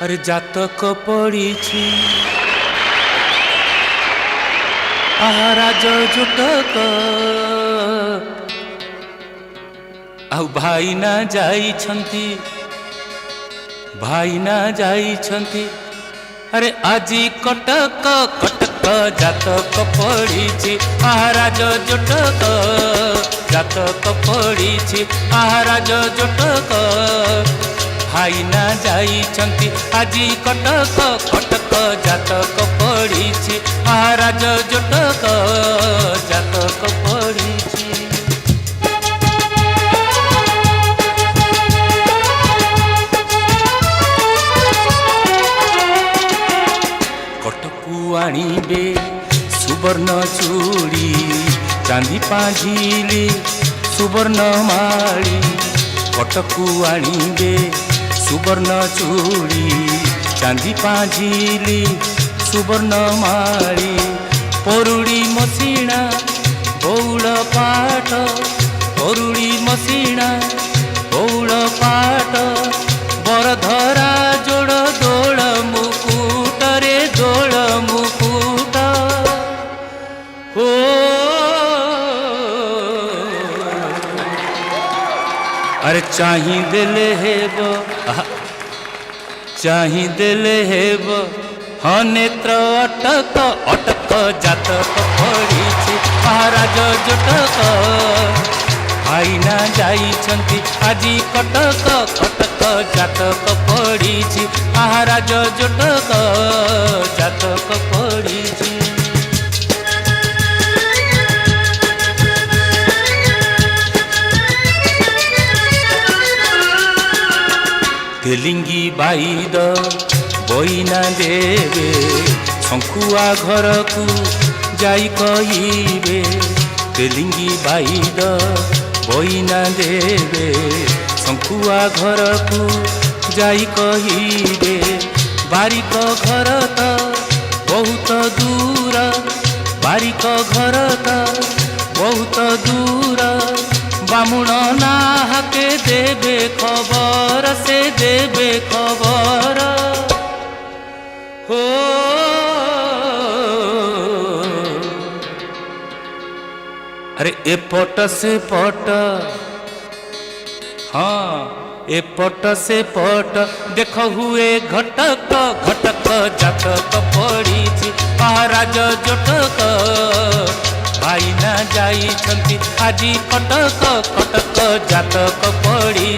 अरे जातक पड़ी आहाराज जुटक आ भाई ना जाई अरे आजी कटक कटक जातक पड़ी आहाराज जुटक जातक पड़ी आहाराज जुटक भाई ना जाई आजी कटक कटक जातक पड़ी आहाराज जुटक जातक पड़ी आणिबे सुवर्ण चूड़ी चांदी पाझिली सुवर्ण माली कटकू आणिबे सुवर्ण चूड़ी चांदी पाझिली सुवर्ण माली परुड़ी मसीणा बौल पाट परुड़ी मसीणा बौल पाट बरधरा जोड़ दोल मुकुट रे दोल मुकुट हो अरे चाही देले हेब हाँ नेत्र अटक अटक जातक पड़ी आहाराज जुटक भाई ना जाई आजी कटक कटक जातक पड़ी आहाराज जुटक जातक पड़ी तेलिंगी बाईद बईना देवे शंकुआ घर को जाई कहिबे तेलिंगी बाईद बईना देवे शंकुआ घर को जाई कहिबे बारिक घर तो बहुत दूर बारिक घर तो बहुत दूर बामुण नाहके देवे खबर से देवे खबर हो अरे एपट से पट हाँ एपट से पट देख हुए घटक घटक जातक पड़ी आहाराज जुटक भाई ना जाई आजी कटक कटक जातक पड़ी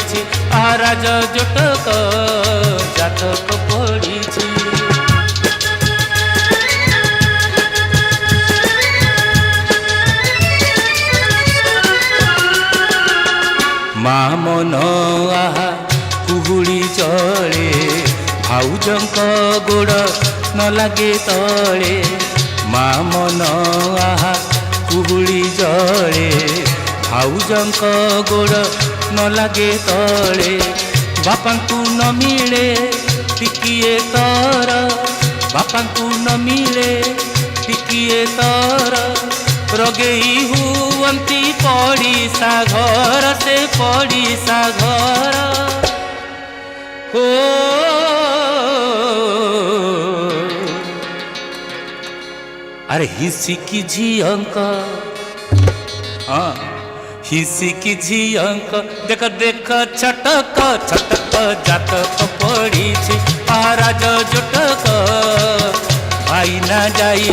आहाराज जुटक जातक पड़ी माँ मन आहा कुहुड़ी चले भाउजंक गोड़ न लागे तले माँ मन आहा कुहुड़ी जले भाउजंक गोड़ न लागे तले बापांकु न मिले टिकिए तर बापांकु न मिले टिकिए तर रगेई हुअंती पड़ीसा घर से पड़ीसा घर हो अरे हिसिकी झियंक हाँ हिसिकी झियंक देख देख छटक छटक जातक पड़ी आहाराज जुटक भाई ना जाई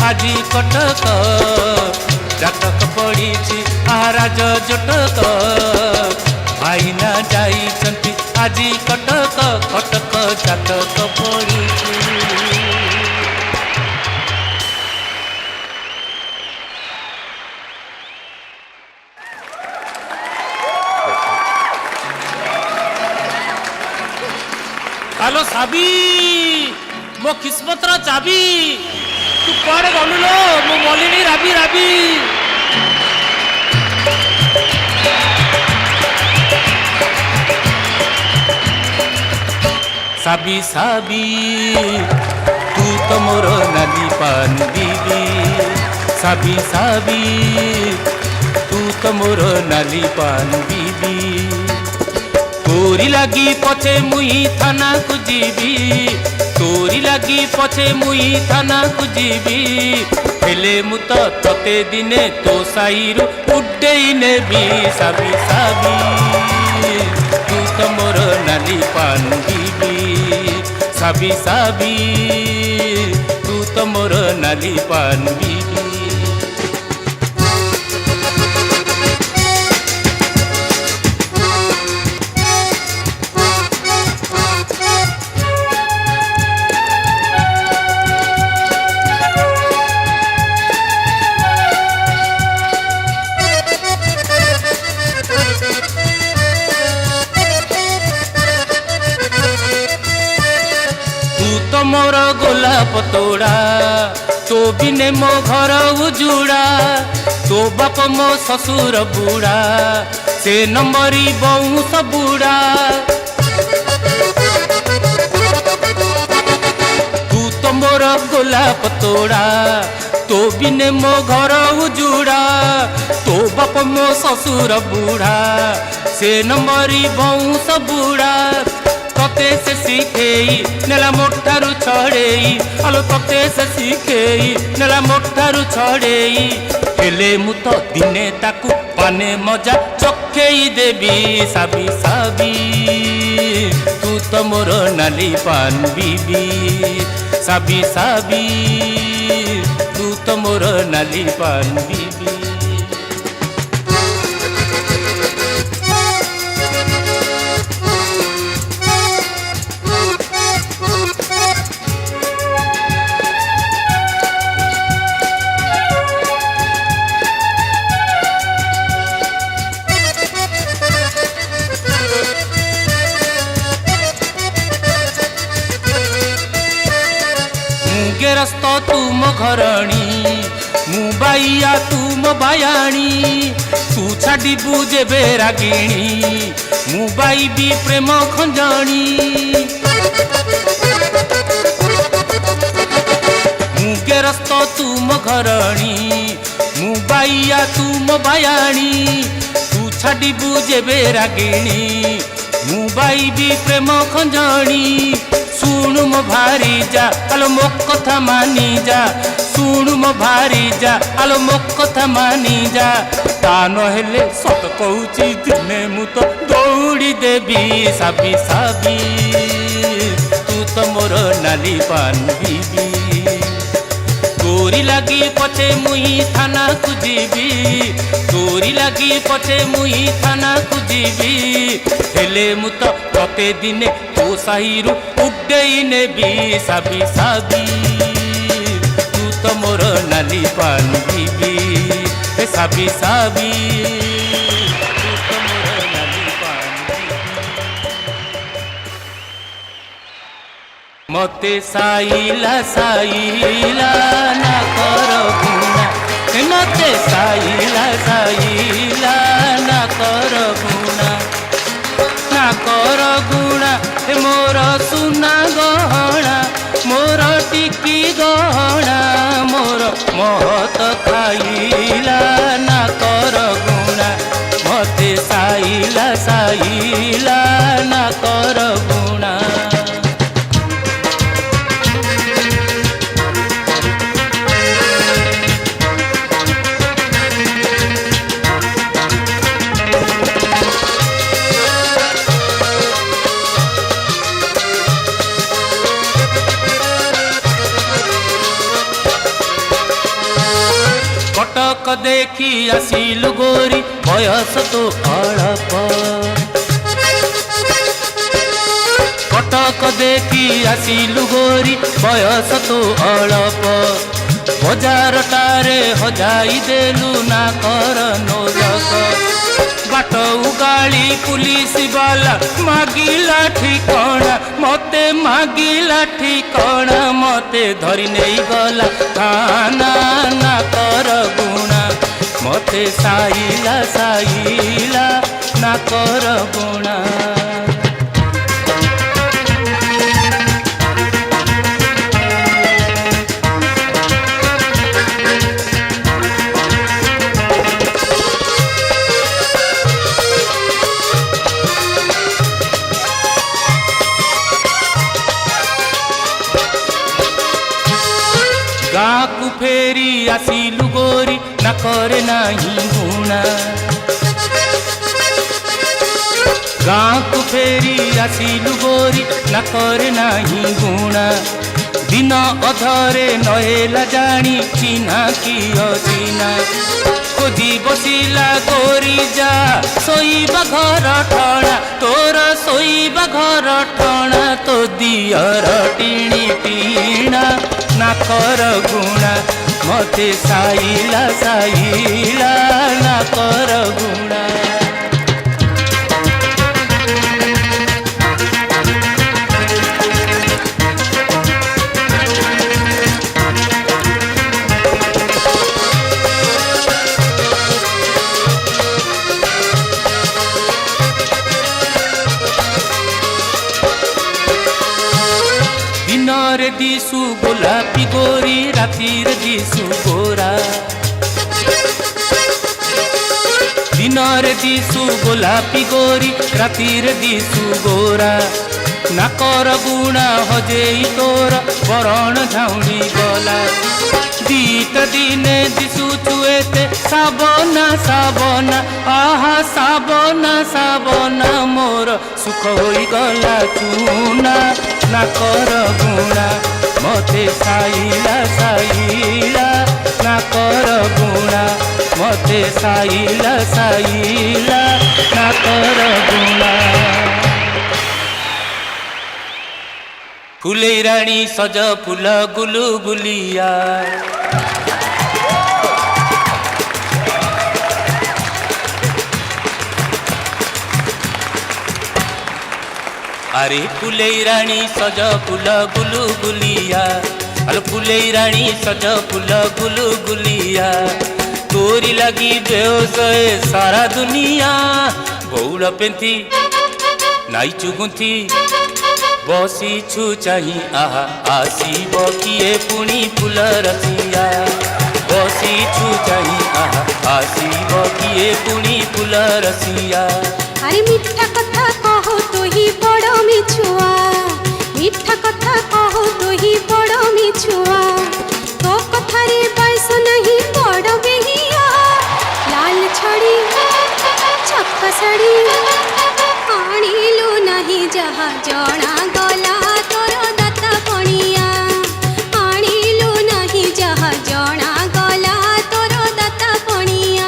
आजी कटक जातक पड़ी आहाराज जुटक भाई ना जाई आजी कटक कटक जातक पड़ी हेलो साबी मो किस्मत रा चाबी तू कुआड़े गलु लो मो मलिनी राबी राबी साबी साबी तू तो मोर नाली पान बीबी साबी साबी तू तो मोर नाली पान बीबी तोरी लगी पछे मुई थाना को जीवी तोरी लगी पछे मुई थाना को जीवी हेले मु तो तते दिने तो साईरु उड्डेई नेबी साबी साबी तू तो मोर नाली पान बीबी साबी साबी तू तो मोर नाली पान बीबी मोर गोलाप तोड़ा तो बिने मो घर उजुड़ा तो बाप मो ससुर बुढ़ा से नंबरी बौस बुढ़ा तू तो मोर गोलाप तोड़ा तो बिने मो घर उजुड़ा तो बाप मो ससुर बुढ़ा से नंबरी बौस बुढ़ा तते से शिखेई नेला मोठारू छड़ेई आलो तते से शिखेई नेला मोठारू छड़ेई हेले मु तो दिने ताकू पाने मजा चखेई देबी साबी साबी तू तो मोर नाली पान बीबी साबी साबी तू तो मोर नाली पान बीबी गेरस्त तुम घरणी मु बाइया तुम बायाणी तू छाड़ी बुझे बेरागिणी मु बाई भी प्रेम खंजाणी मु गेरस्त तुम घरणी मु बाइया तुम बायाणी तू छाड़ी बुझे बेरागिणी मु बाई भी प्रेम खंजाणी सुनु मो भारी जा आलो मो कथा मानी जा सुनु मो भारी जा आलो मो कथा मानी जा ता नहेले सत कहूची दिने मु तो दौड़ी देबी साबी साबी तू तो मोर नाली पान बीबी तोरी लगी पछे मुई थाना को जीवी तोरी लगी पछे मुई थाना को जीवी हेले मु तो तते दिने तो साईरु उड्डेई नेबी साबी साबी तू तो मोर नाली पान बीबी हे साबी साबी तू तो मोर नाली पान बीबी मते साईला साईला ना कर गुना मते साईला साईला ना कर गुना ना कर गुना मोर सुना गहना मोर टिकी गहना मोर महत खाइला ना कर गुना मते साईला साईला ना कर गुना कटक देखी आसिलु गोरी बयस तो अड़प कटक देखी आसिलु गोरी बयस तो अड़प बजार टारे हजाई देलु ना कर नोलक बाट उगाड़ी पुलिस वाला मागिला ठिकाना मते मागिला ठिकाना मते धरी नहीं गला थाना ना कर गुणा मते साईला साईला ना कर गुणा फेरी आसिलु गोरी ना करे नाही गुणा गाँ को फेरी आसिलु गोरी ना करे नाही गुणा दिन अधरे नहेला जानी चिन्हा कि अचिन्हा खोजी बसिला गोरी जा सोईबा घर ठणा तोर सोईबा घर ठणा तो दियर टिणी टीणा नाकर गुणा मते साइला साइला नाकर गुणा दिनरे दिसु गोलापी गोरी रातिर दिसु गोरा दिनरे दिसु गोलापी गोरी रातिर दिसु गोरा नाकर गुणा हजेई तोर बरण झाउडी गला दीत दिने दिसु चुएते साबना साबना आहा साबना साबना मोर सुख होई गला चूना नाकर गुणा मते साइला साइला नाकर गुणा मते साइला साइला नाकर गुणा फुले रानी सज फुल गुलु गुलिया अरे फुले रानी सज फुल गुलु गुलिया अरे फुले रानी सज फुल गुलु गुलिया तोरी लगी बेहोसए सारा दुनिया गौड़ पेंथी नाई चुगुंथी बसी छु चाही आहा आसीब किए पुणी फुल रसिया बसी छु चाही आहा आसीब किए पुणी फुल रसिया अरे मिठा कथा कहो तो ही बड़ मिछुआ मिठा कथा कहो तो ही बड़ मिछुआ तो कथा रे बैस नहीं बड़ बेहिया लाल छड़ी छक्का सड़ी आनिलु नहीं जहा जना गला तोर दाता पणिया आनिलु नहीं जहा जना गला तोर दाता पणिया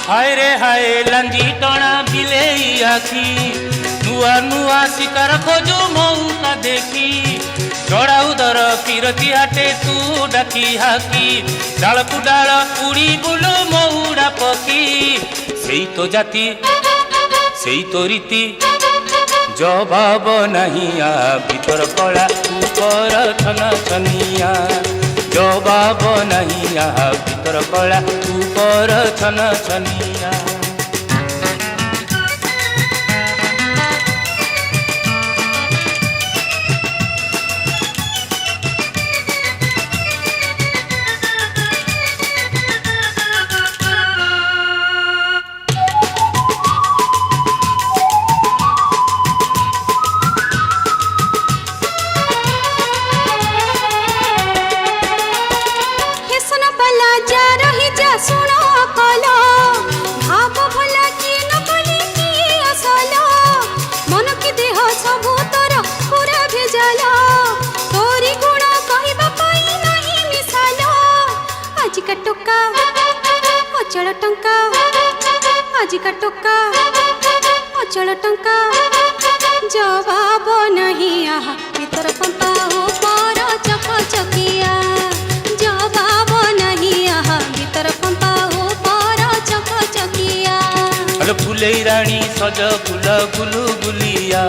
हाय रे हाय लंजी टणा बिलेई आखी नुआ नुआ शिकार खोजो मौका देखी चढ़ाऊ दर किरती हाटे तू डाकी हाकी डाल कु डाल उड़ी बुलो मौड़ा पकी सेई तो जाति सेई तो रीति जवाब नहीं आ भीतर कला ऊपर छन छनिया जवाब नहीं आ भीतर कला ऊपर छन छनिया अचल टंका आजिका टोका अचल टंका जवाब नहीं आहा भीतर पंपा ऊपर चक चकिया जवाब नहीं आहा भीतर पंपा ऊपर चक चकिया अरे फुले रानी सज फुल गुलु गुलिया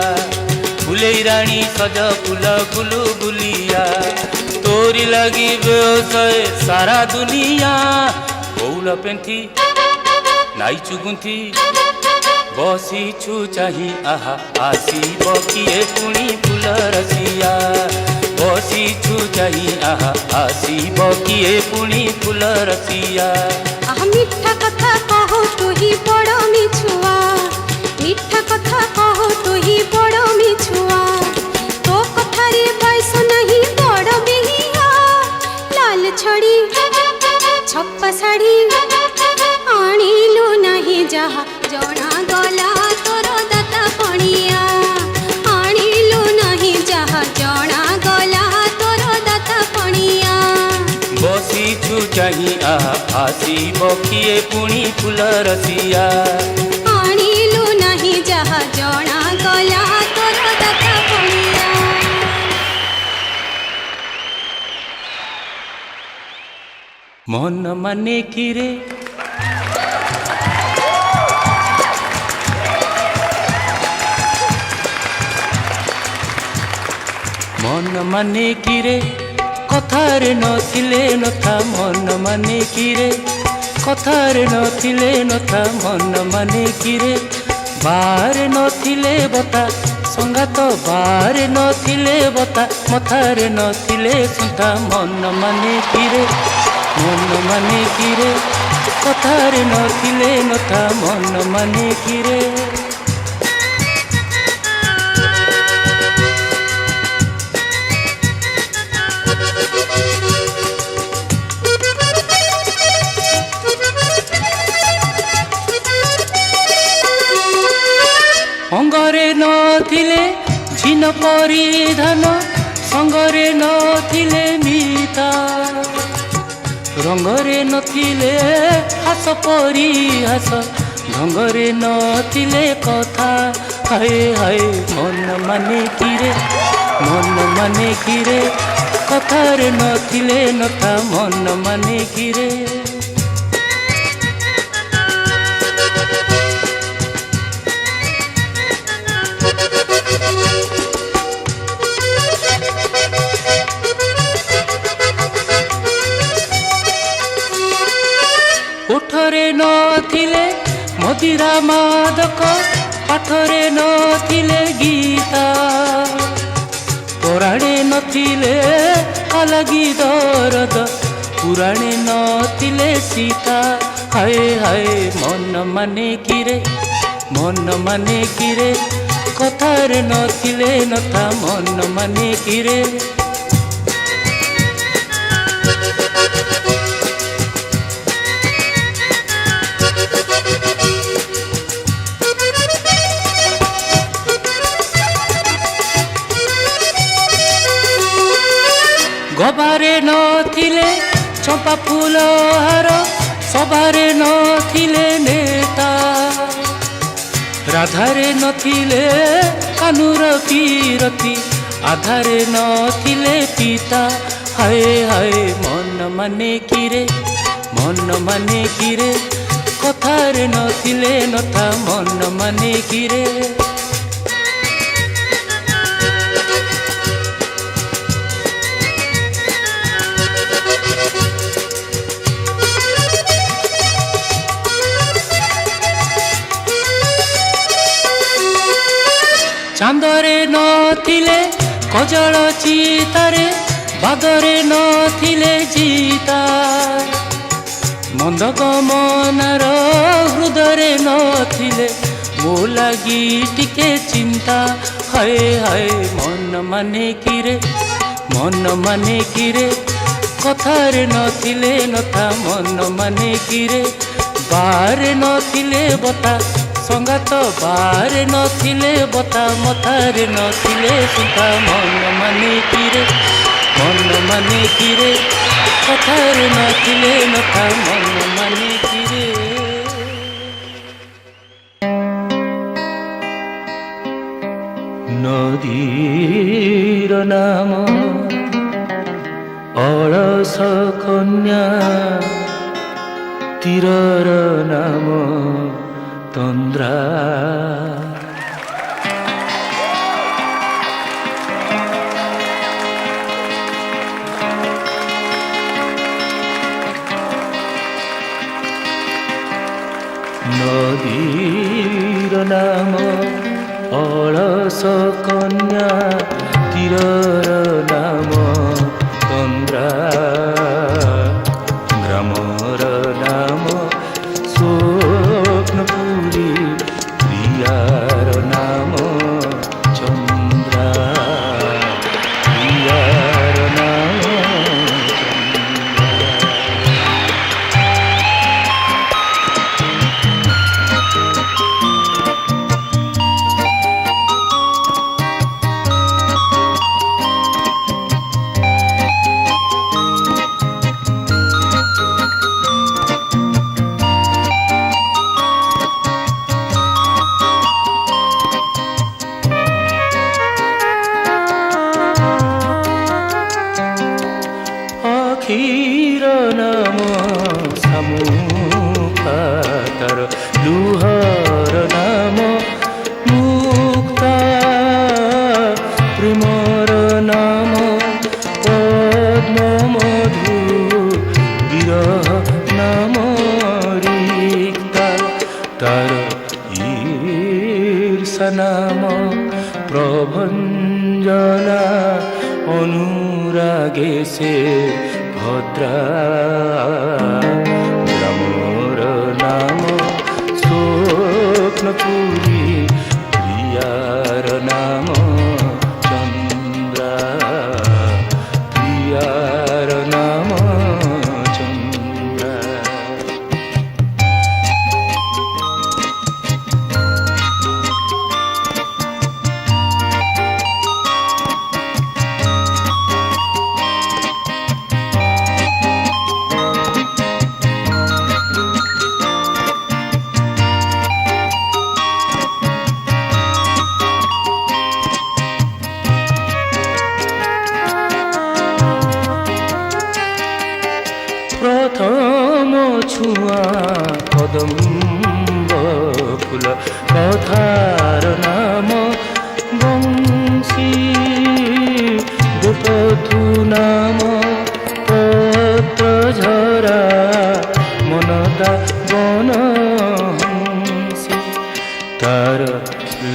फुले रानी सज फुल गुलु गुलिया तोरी लगी बेहोसए सारा दुनिया बौल पेंथी नाइचु गुंथी बसीछु चाही आहा आसीब किए पुणी फुल रसिया बसीछु चाही आहा आसीब किए पुणी फुल रसिया मिठा कथा कहो तू ही बड़ मिछुआ मिठा कथा कहो तू ही बड़ मिछुआ तो कथारे बयस नहीं बड़ बिहिया लाल छड़ी छप्पा साड़ी आनिलु नहीं जहा जना गला तोर दाता पणिया आनिलु नहीं जहा जना गला तोर दाता पणिया बसीछु चाही आहा आसीब किए पुणी फुल रसिया आनिलु नहीं जहा जना गला तोर दाता पणिया मन माने कि रे मन माने कि रे कथारे नथिले नथा मन माने कि रे कथारे नथिले नथा मन माने कि रे बारे नथिले बता संगात बारे नथिले बता मथारे नथिले सुधा मन माने कि रे मन माने कि रे कथारे नथिले नथा मन माने कि रे अंगरे नथिले झिन परिधान संगरे नथिले मिता रंगरे नथिले हास परिहास ढंगरे नथिले कथा हाय हाय मन माने कि रे मन माने कि रे कथारे नथिले नथा मन माने कि रे ओठरे नथिले मदिरा मादक पाठरे नथिले गीता पराणे नथिले अलगी दरद पुराणे नथिले सीता हाय हाय मन माने कि रे मन माने कि रे कथारे नथिले नथा मन माने कि रे गबारे नथिले चंपा फूल हार सबारे नथिले नेता राधारे नथिले कानूर पीरती आधारे नथिले पिता हाय हाय मन माने कि रे मन माने कि रे कथारे नथिले नथा मन माने कि रे चांदरे नथिले कजल चितारे बादरे नथिले जीता मंद गमनार हृदय नथिले मो लगी टिके चिंता हाय हाय मन माने कि रे मन माने कि रे कथारे नथिले नथा मन माने कि रे बारे नथिले बता संगात बारे नथिले बता मथारे नथिले सुधा मन माने कि रे मन माने कि रे कथारे नथिले नथा मन माने कि रे नदीर नाम अलस कन्या तीरर नाम तंद्रा ନଦୀର ନାମ ଅଳସ କନ୍ୟା, ତୀରର ନାମ ତନ୍ଦ୍ରା, ଗ୍ରାମର ନାମ ସ୍ୱପ୍ନପୁରୀ, ପ୍ରିୟାର ନାମ ଚନ୍ଦ୍ରା, ପ୍ରିୟାର ନାମ ଆଖିର ନାମ ଶାମୁକା, ତାର ଲୁହର ନାମ ମୁକ୍ତା, ପ୍ରେମର ନାମ ପଦ୍ମମଧୁ, ବିରହ ନାମ ରିକ୍ତା, ତାର ঈর্ষা নাম প্রভঞ্জনা, অনুরাগে সে ভদ্রা, গ্রামর নাম স্বপ্নপুরী, প্রিয়ার নাম চন্দ্রা, প্রিয়ার নাম চন্দ্রা। প্রথম ছুঁয়া কদম্ব ফুল, কথার নাম বংশী, গোপধূ নাম পত্র ঝরা, মনদা বনহংসী, তার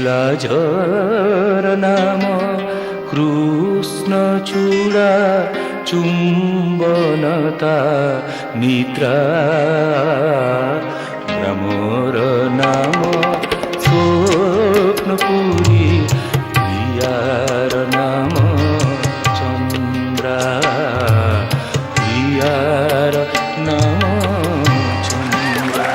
লাজর নাম কৃষ্ণচূড়া, চুম্বনতা নিদ্রা, গ্রামর নাম স্বপ্নপুরী, প্রিয়ার নাম চন্দ্রা, প্রিয়ার নাম চন্দ্রা।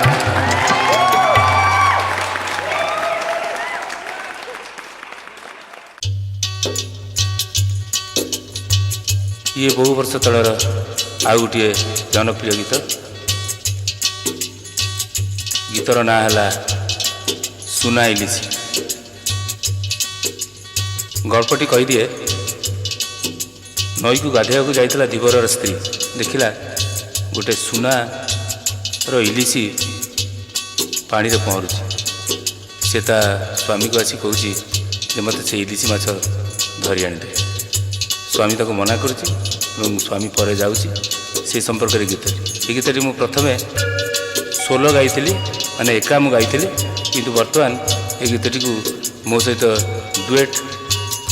ଇଏ ବହୁ ବର୍ଷ ତଳର ଆଉ ଗୋଟିଏ ଜନପ୍ରିୟ ଗୀତ। ଗୀତର ନାଁ ହେଲା ସୁନା ଇଲିସି। ଗଳ୍ପଟି କହିଦିଏ, ନଈକୁ ଗାଧୋଇବାକୁ ଯାଇଥିଲା ଧୀବରର ସ୍ତ୍ରୀ। ଦେଖିଲା ଗୋଟେ ସୁନାର ଇଲିସି ପାଣିରେ ପହଁରୁଛି। ସେ ତା ସ୍ୱାମୀକୁ ଆସି କହୁଛି ଯେ ମୋତେ ସେ ଇଲିସି ମାଛ ଧରି ଆଣିଦେ। ସ୍ୱାମୀ ତାକୁ ମନା କରୁଛି ଏବଂ ସ୍ୱାମୀ ପରେ ଯାଉଛି। ସେ ସମ୍ପର୍କରେ ଗୀତଟି। ଏ ଗୀତଟି ମୁଁ ପ୍ରଥମେ ସୋଲୋ ଗାଇଥିଲି, ମାନେ ଏକା ମୁଁ ଗାଇଥିଲି, କିନ୍ତୁ ବର୍ତ୍ତମାନ ଏ ଗୀତଟିକୁ ମୋ ସହିତ ଡୁଏଟ୍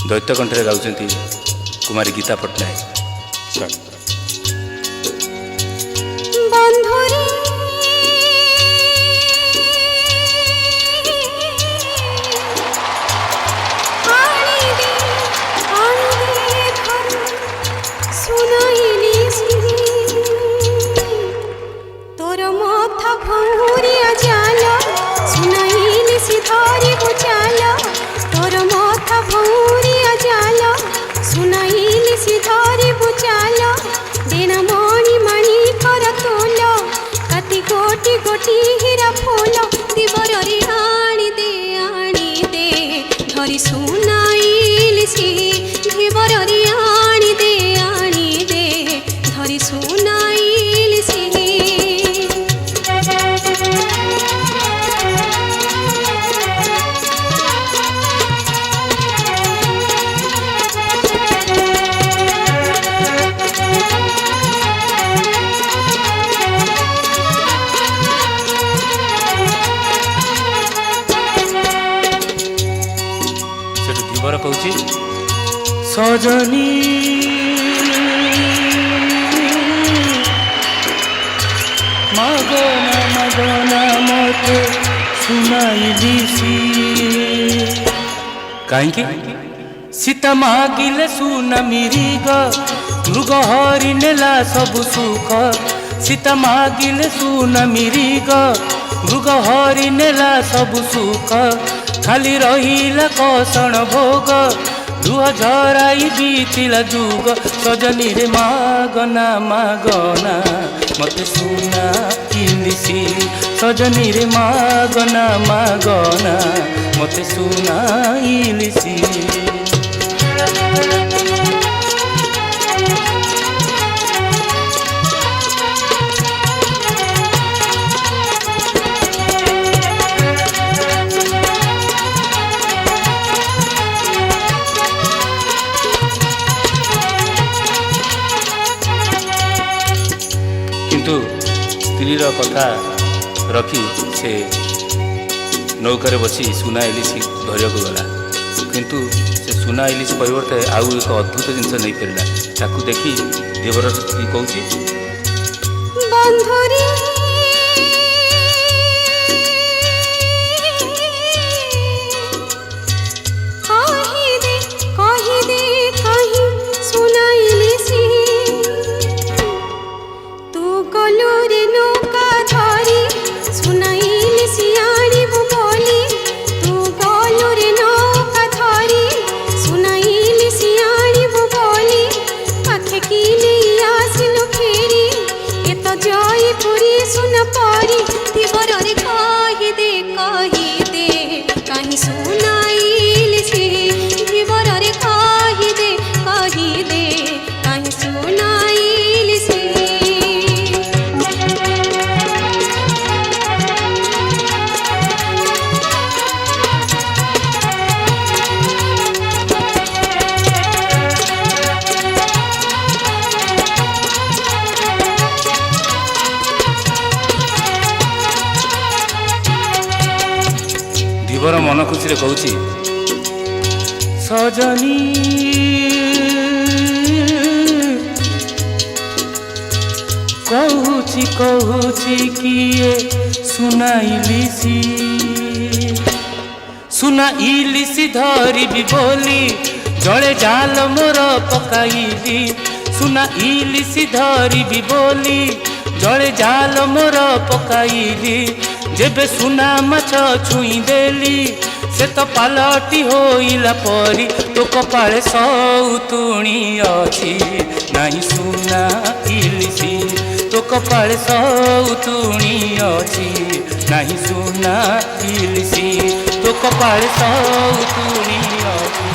ଦୈତ୍ୟ କଣ୍ଠରେ ଗାଉଛନ୍ତି କୁମାରୀ ଗୀତା ପଟ୍ଟନାୟକ। सजनी मगना मगना मते सुनाइली कहीं सीता मागिले सुन मिरिग मृग हरि नेला सब सुख सीता मागिले सुन मिरिग मृग हरि नेला सब सुख खाली रहिला कषण भोग दुह झराई बीतिला जुग सजनी रे मागना मागना मते सुना इलिसी सजनी रे मागना मागना मते सुना इलिसी किंतु स्त्रीर कथा रखी से नौकार बसी सुना इलिसी धरिया गला किंतु से सुना इलिसी परिवर्ते आउ एक अद्भुत जिनस नहीं पारा ताकू देखी देवर स्त्री कहूँ धीवर मन खुशी कहूँ सजनी कहूँ कहूँ किए सुनाइलिसी सुनाइलिसी धरिबी बोली जड़े जाल मोर पकाइली सुनाइलिसी धरिबी बोली जड़े जाल मोर पकाइली जेबे सुना माछ छुई देली से तो पालटी होइला परी तो कपाळे सौतुणी अछि नाही सुना इलिसी तो कपाळे सौतुणी अछि नाही सुना इलिसी तो कपाळे सौतुणी अछि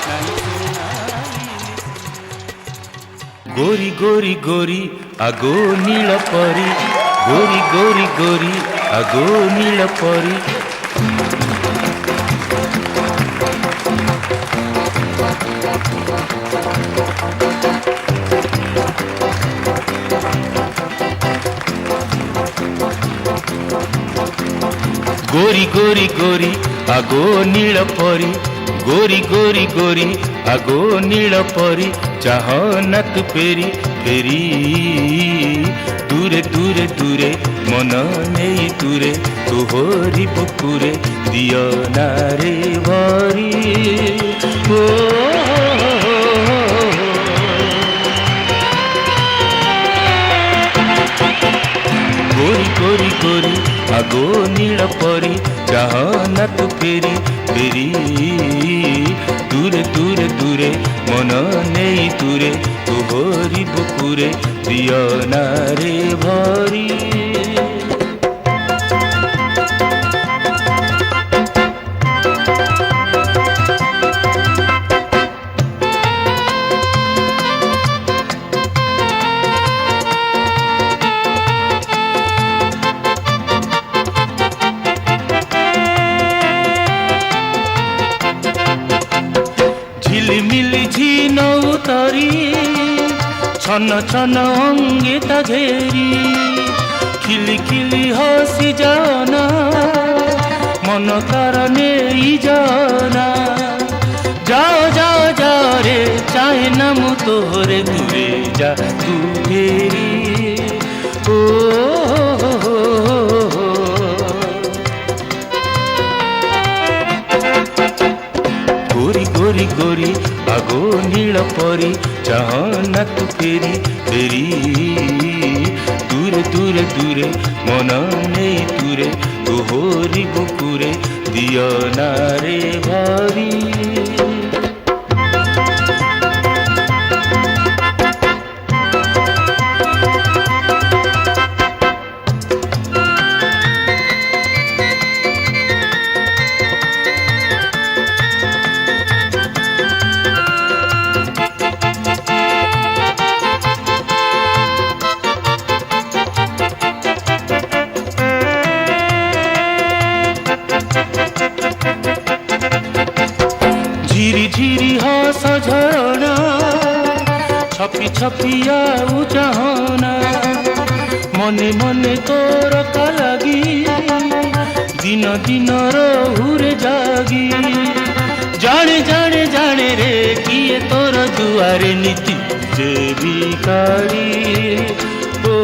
नाही सुना इलिसी गोरी गोरी गोरी आगो नील परी गोरी गोरी गोरी आगो नील परी गोरी गोरी गोरी आगो नील परी गोरी गोरी गोरी आगो नील परी चाह न तू पेरी फेरी दूरे दूरे दूरे मन नहीं दूरे तोहरी बुकुरे दियो नारे भरी ओ गोरी गोरी गोरी आगो नील परी चाह न तू फेरी फेरी दूरे दूरे दूरे मन नहीं दूरे तोहरी बुकुरे दियो नारे भरी झिलमिली झिनो तरी छन छन अंगिता घेरी खिली खिली हसी जाना मन तार नहीं जाना जाओ जाओ जाओ रे तोहरे दूरे जा तू फेरी ओ गोरी गोरी गोरी आगो नील परी चाहना तू फेरी फेरी दूरे दूरे दूरे मन नहीं तुरे तोहरी बुकुरे दियो ना रे भारी झिरी झिरी हस झरणा छपी छपी आउ चाहना मने मने तोर का लगी दिन दिन रहुरे जागी जाने जाने जाने रे किए तोर दुआरे नीति जे भिखारी ओ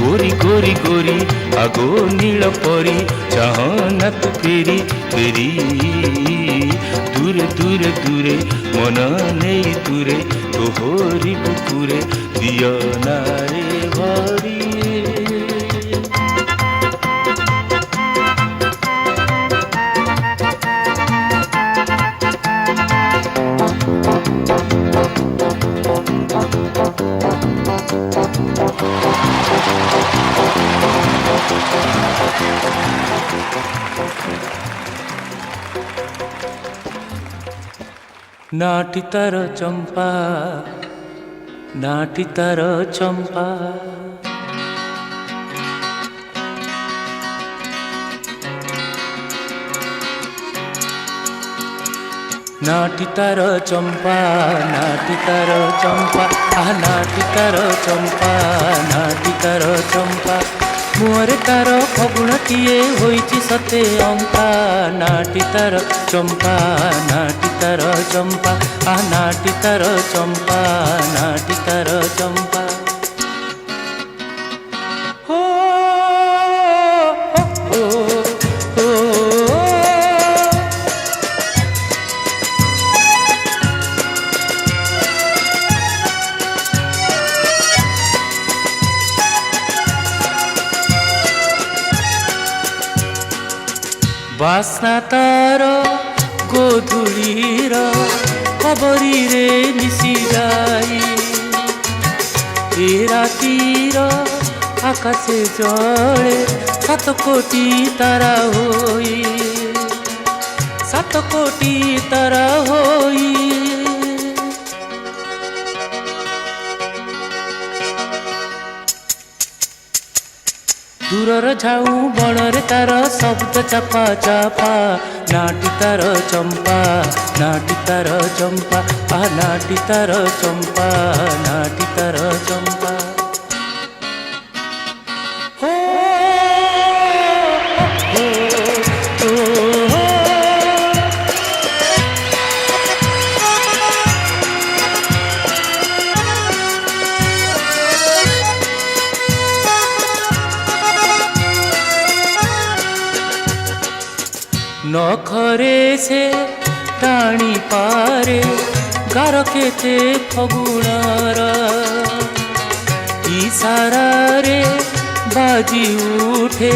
गोरी गोरी गोरी आगो नील परी चाहना तू फेरी फेरी दूरे दूरे दूरे मन नहीं तुरे तोहरी बुकुरे दियो ना रे भारी नाटी तार चंपा नाटी तार चंपा नाटी तार चंपा नाटी तार चंपा नाटी तार चंपा नाटी तार चंपा मुहरे तार फगुणटीए होइछि सते अंका नाटी तार चंपा नाटी तार चंपा नाटी तार चंपा नाटी तार चंपा हो हो हो बास्ना तार गोधुलीर खबरी रे मिसी जाई ए रातीर आकाशे जले 7 कोटी तारा होई 7 कोटी तारा होई दूरर झाऊ बणरे तार शब्द चापा चापा नाटी तार चंपा नाटी तार चंपा नाटी तार चंपा नाटी तार चंपा हो हो हो नखरे से टाणी पारे गार केते फगुणर इशारा रे बाजी उठे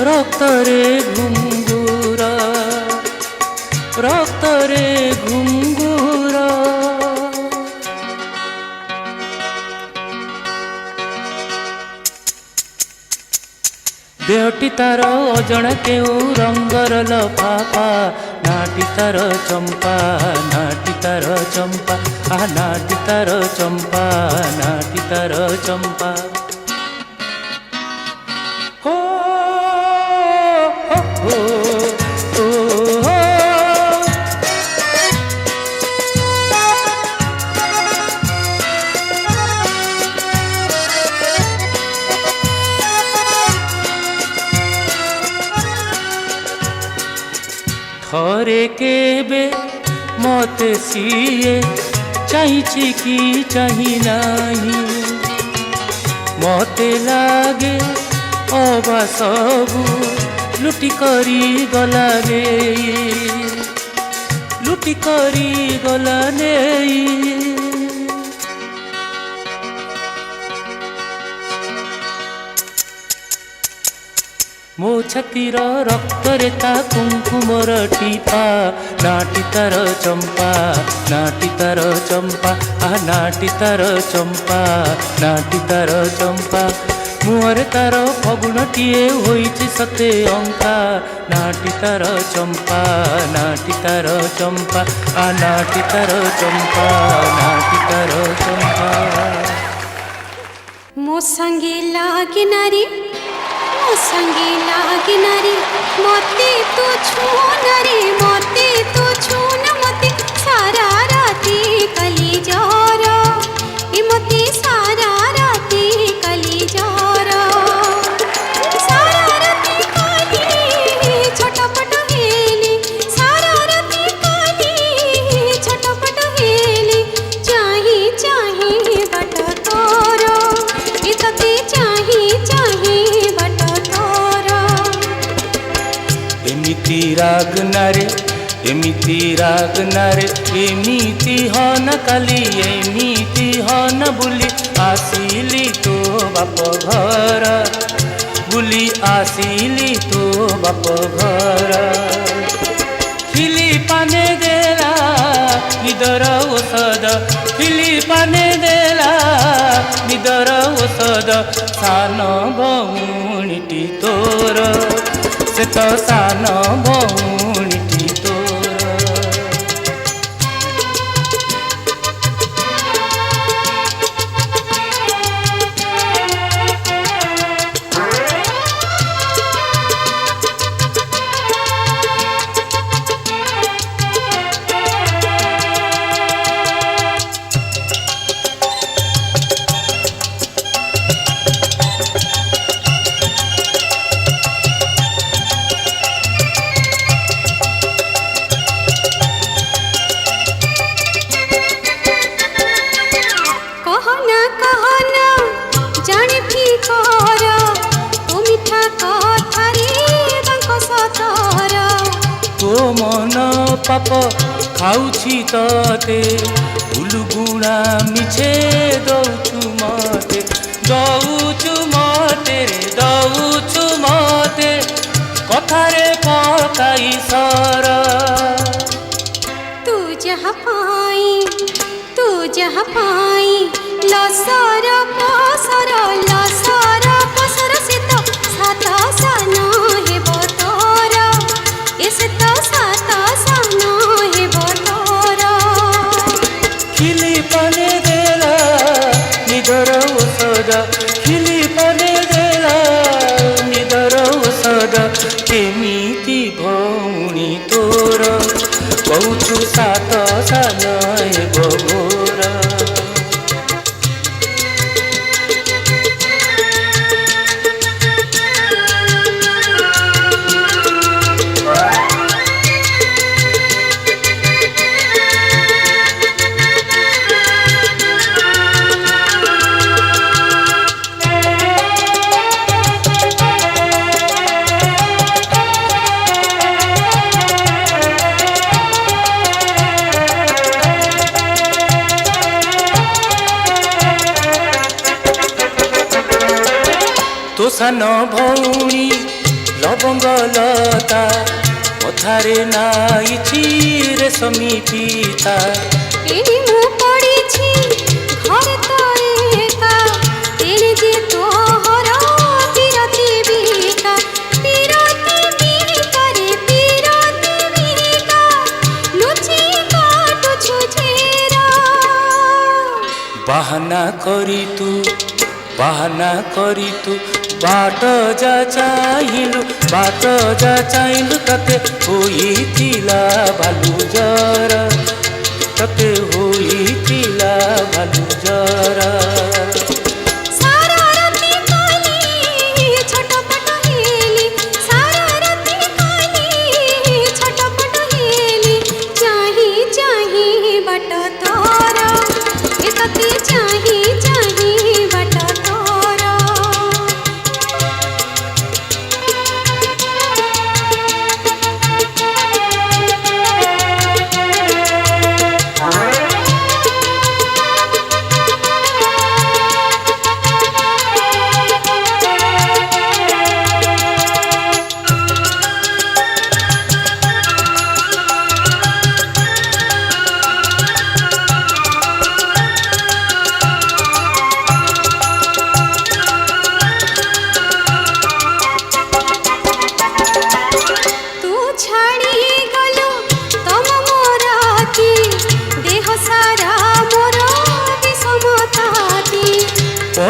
रक्त रे घुंगुर रक्त रे घुंगुर देहटी तार अजण केउ रंगर लफाफा नाटी तार चंपा नाटी तार चंपा नाटी तार चंपा नाटी तार चंपा हो हो हो हो सतरे केबे मते सिए चाहिछि कि चाहि नाही मते लागे अबा सबु लुटी करी गला रे लुटी करी गला ने मो छातीर रक्तरे ता कुंकुमर टीपा नाटी तार चंपा नाटी तार चंपा नाटी तार चंपा नाटी तार चंपा मुहरे तार फगुणटीए होइछि सते अंका नाटी तार चंपा नाटी तार चंपा नाटी तार चंपा नाटी तार चंपा मो संगे लागे नारी मो संगे लागे नारी मते तू छूना रे मते तू छूना मते सारा राती कली जरा ए मते सारा राती कली जरा सारा राती कली छटपट हेली सारा राती कली छटपट हेली चाही चाही बट तोर ए तते चाही चाही बट तोर एमिति राग नारे एमिति राग नारे एमिति हन काली एमिति हन बुली आसिली तो बाप घर बुली आसिली तो बाप घर खिली पाने देला निदर औषध खिली पाने देला निदर औषध सान भौणीटी तोर से तो सान भौणीटी तोर कहना कहना जाने भी कर तू मिठा कथा रे बांक सतर तो मन पाप खाउछि तते उलुगुणा मिछे दौछु मते रे दौछु मते कथारे पकाई सर तू जहाँ पाई लसर पसर से तो सात सान हेब तोर एसे तो सात सान हेब तोर खिली पाने देला निदर औषध खिली पाने देला निदर औषध केमिति भौणी तोर कौछु सात सान हेब मोर तो सान भौणी लवंग लता कथारे नाइछि रेशमी पीता एनी मु पड़ीछि घर तो एका तेरे जे तोहर पिरती बिका रे पिरती बिका लुचि काटु छुझेरा बाहाना करी तू बाट जा चाहिलु तते होइथिला भालु जर तते होइथिला भालु जर सारा राती काली छटपट हेली सारा राती काली छटपट हेली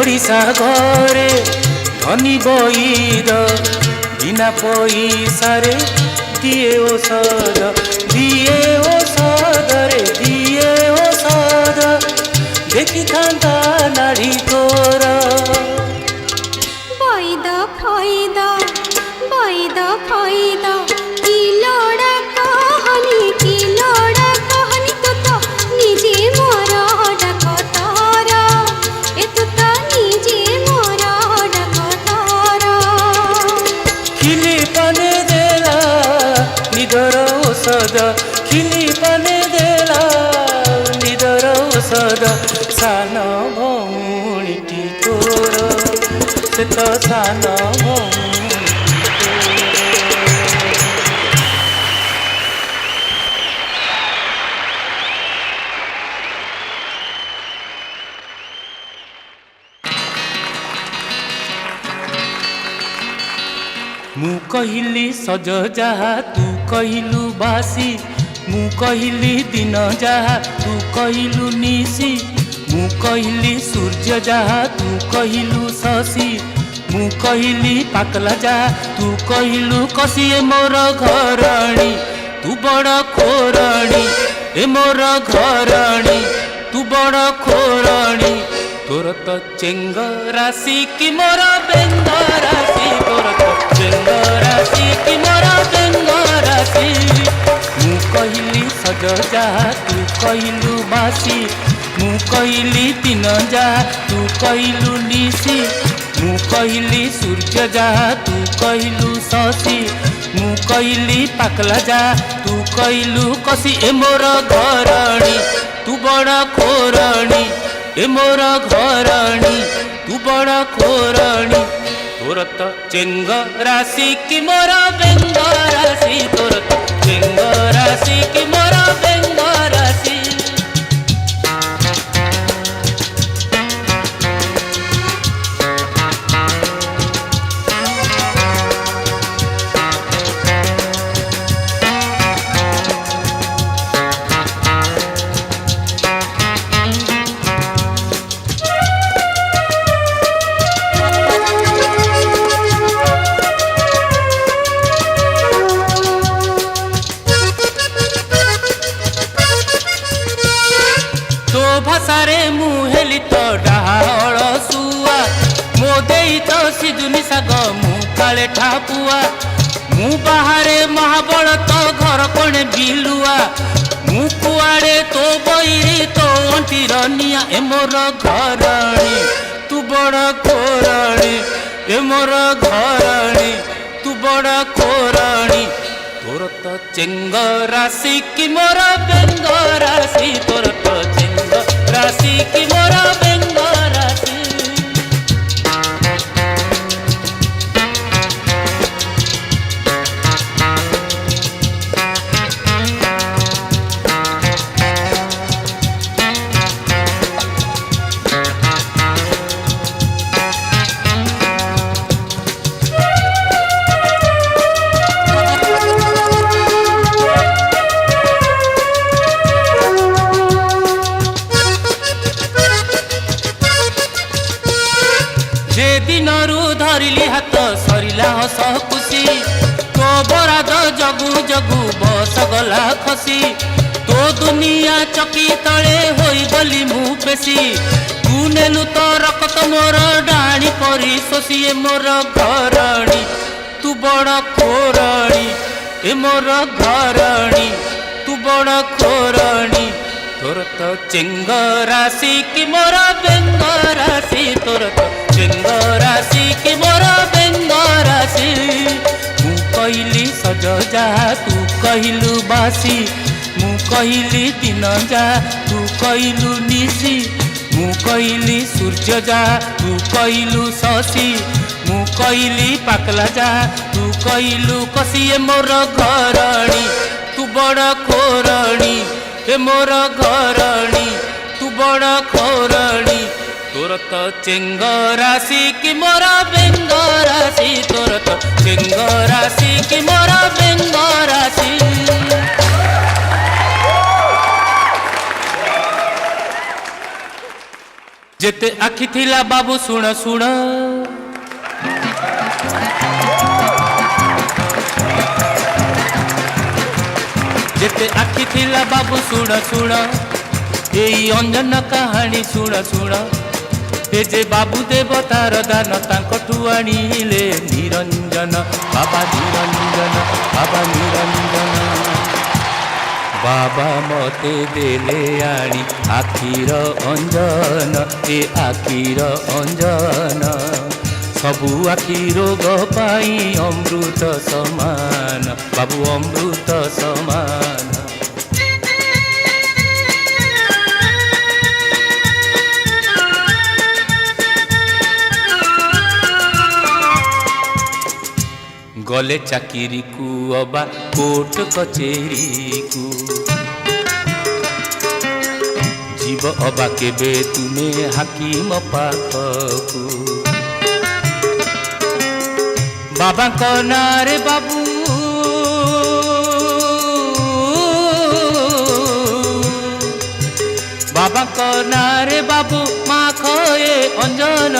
ओडिशा घरे धनी बईद बिना पैसा रे दिए औषध रे दिए औषध देखी था नाड़ी तोर बैद फैद की लोड़ा कहनी तू तो निजे मोर डकतर ए तू तो निजे मोर डकतर खिली पाने देला निदर औषध खिली पाने देला निदर औषध सान भौणीटी तोर से तो सान भौणी मु कहली सज जहा तू कहलु बासी मु कहली दिन जहा तू कहलु निसी मु कहली सूर्य जहा तू कहलु शशि मु कहली पाकला जहा तू कहलु कसी ए मोर घरणी तू बड़ खोरणी ए मोर घरणी तू बड़ खोरणी तोर तो चेंग राशि की मोर बेंग राशि तोर तो चेंग राशि की मोर बेंग राशि मु कहली सज जा तू कहलु बासी मु कहली दिन जा तू कहलु निसी मु कहली सूर्य जा तू कहलु शशि मु कहली पाकला जा तू कहलु कसी ए मोर घरणी तू बड़ खोरणी ए मोर घरणी तू बड़ खोरणी तोर तो चेंग राशि की मोर बेंग राशि तोर तो चेंग राशि की मोर बेंग राशि भाषारे मुहेली तो डाहल सुआ मो देई तो सिजुनी साग मु काले ठापुआ मु बाहरे महाबल तो घर कोणे बिलुआ मु कुआड़े तो बैरी तो अंटी रनिया ए मोर घरणी तू बड़ खोरणी ए मोर घरणी तू बड़ खोरणी तोर तो चेंग राशि की मोर बेंग राशि तोर तो चेंग राशि की मोर बेंग राशि दिनरू धरिली हाथ सरिला हस खुशी तो बराद जगु जगु बस गला खसी तो दुनिया चकी तले होई गली मु पेशी तू नेलु तो रकत मोर डाणी परी शोषी ए मोर घरणी तू बड़ खोरणी ए मोर घरणी तू बड़ खोरणी तोर तो चेंग राशि की मोर बेंग राशि तोर तो चेंग राशि की मोर बेंग राशि मु कहली सज जा तू कहलु बासी मु कहली दिन जा तू कहलु निसी मु कहली सूर्य जा तू कहलु शशि मु कहली पाकला जा तू कहलु कसी ए मोर घरणी तू बड़ खोरणी ए मोर घरणी तू बड़ खोरणी तोर तो चेंग राशि की मोर बेंग राशि तोर तो चेंग राशि की मोर बेंग राशि जेते आखि थिला बाबू सुण सुण जेते आखि थिला बाबू सुण सुण एई अंजन कहानी सुण सुण ए जे बाबू देवतार दान तांकठू आनिले निरंजन बाबा निरंजन बाबा निरंजन बाबा मते देले आनी आखिर अंजन ए आखिर अंजन सबु आखि रोग पाई अमृत समान बाबू अमृत समान गले चाकिरी को अबा कोर्ट कचेरी को जीव अबा केबे तुमे हाकिम पाखकू बाबा नारे बाबू बाबा नारे बाबू मा खये अंजन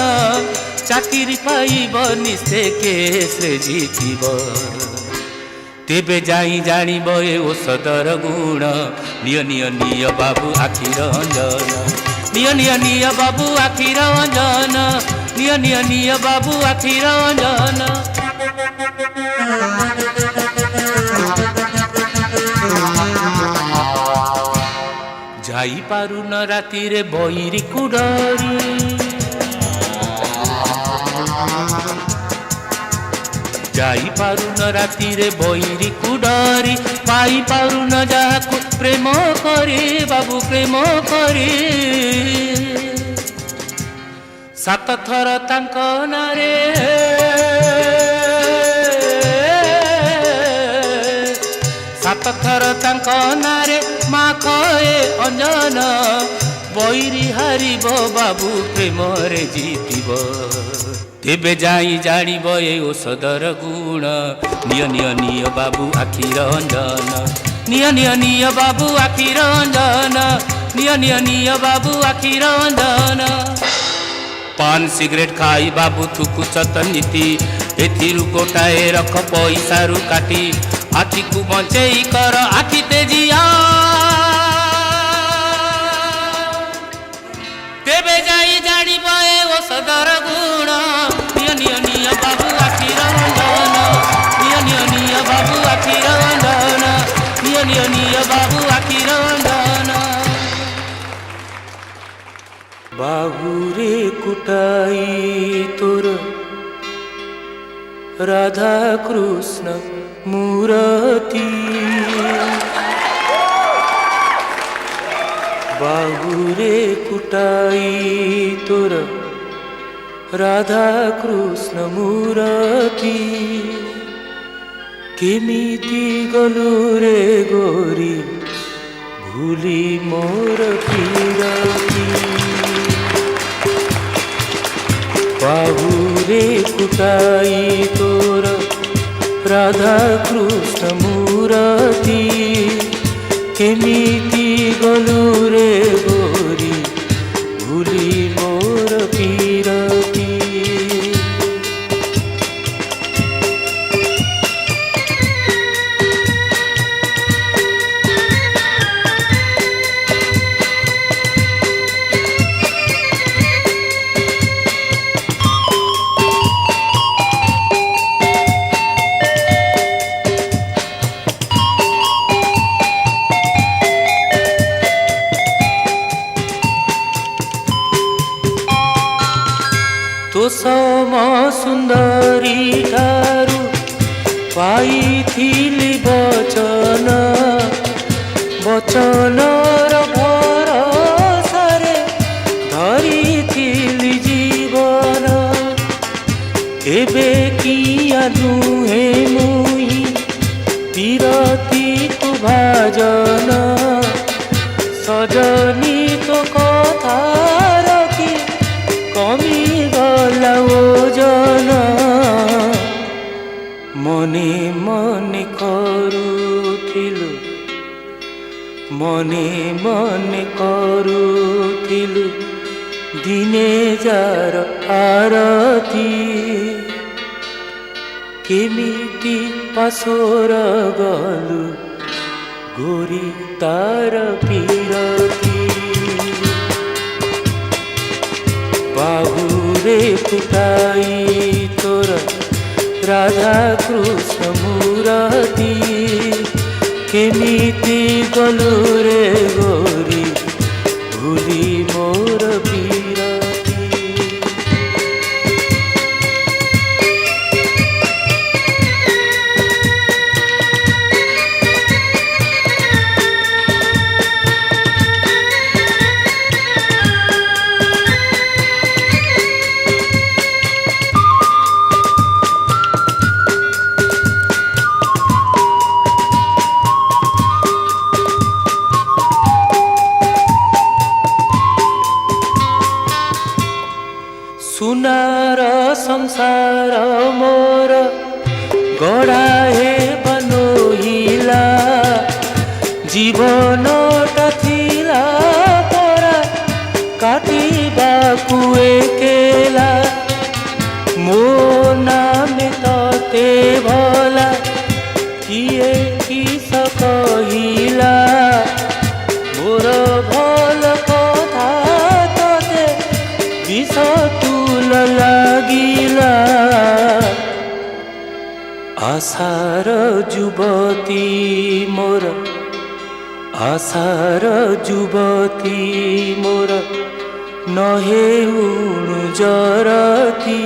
चाकिरी पाइब निश्चय केस्रे जीतिब तेबे जाई जानिब ए औषधर गुण निय निय निय बाबू आखिर अंजन निय निय निय बाबू आखिर अंजन निय निय निय बाबू आखिर अंजन जाई पारु न राति रे बईरी कुडरी जाई पारु न राति रे बईरी कुडरी पाई पारु न जाकु प्रेम करे बाबू प्रेम करे सात थर तांक नारे सात थर तांक नारे मा खये अंजन बईरी हारिब बाबू प्रेम रे जीतिब तेबे जाई जानिब ए औषधर गुण निय निय निय बाबू आखिर अंजन निय निय निय बाबू आखिर अंजन निय निय निय बाबू आखिर अंजन पान सिगरेट खाई बाबू थुकुचत नीति एथिरु कोटाए रख पैसारु काटी आखि को बंचेई कर आखि तेजिया तेबे जाई जानिब ए औषधर गुण निय निय निय बाबू आखिर अंजन निय निय निय बाबू आखिर अंजन निय निय निय बाबू आखिर अंजन बाहुरे कुटाई तोर राधा कृष्ण मूर्ति बाहुरे कुटाई तोर राधा कृष्ण मूर्ति केमिति गलु रे गोरी भूली मोर पीरती बाहुरे कुटाई तोर राधा कृष्ण मूर्ति केमिति गलु रे गोरी भूली मोर पीरती तो सम सुंदरी ठारू पाइथिली वचन वचनर भरसारे धरिथिली जीवन एबे किया नुहे मुई पीरती तु भाजन सजनी तो कथा रखी कमी गला ओजन मने मने करुथिलु मने मने करुथिलु দিনে যার আরতি কেমিতি পাশর গলু গোরি তার পিরতি বাহুরে ফুটাই তোর রাধা কৃষ্ণ মূরতি কেমিতি গলু রে গোরি ভুলি মোর পিরতি सुनार संसार मोर गड़ाए बनोहिला जीवनटा थिला परा काटिबाकु एकेला मो नामे तते भला किए किस कहिला मोर भल कथा तते विष तुल लागिला आशार जुबती मोर आशार जुबती मोर नहे उणु जरती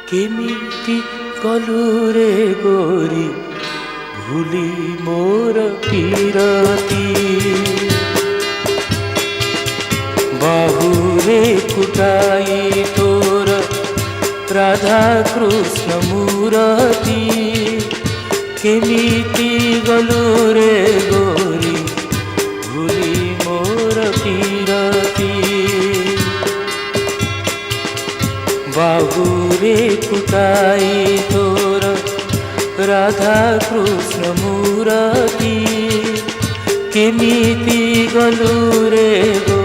केमिति गलु रे गोरी भूली मोर पीरती बाहुरे फुटाई तोर राधा कृष्ण मूरती केमिति गलु रे गोरी भूली मोर पीरती बाहुरे फुटाई तोर राधा कृष्ण मूरती केमिति गलु रे गोरी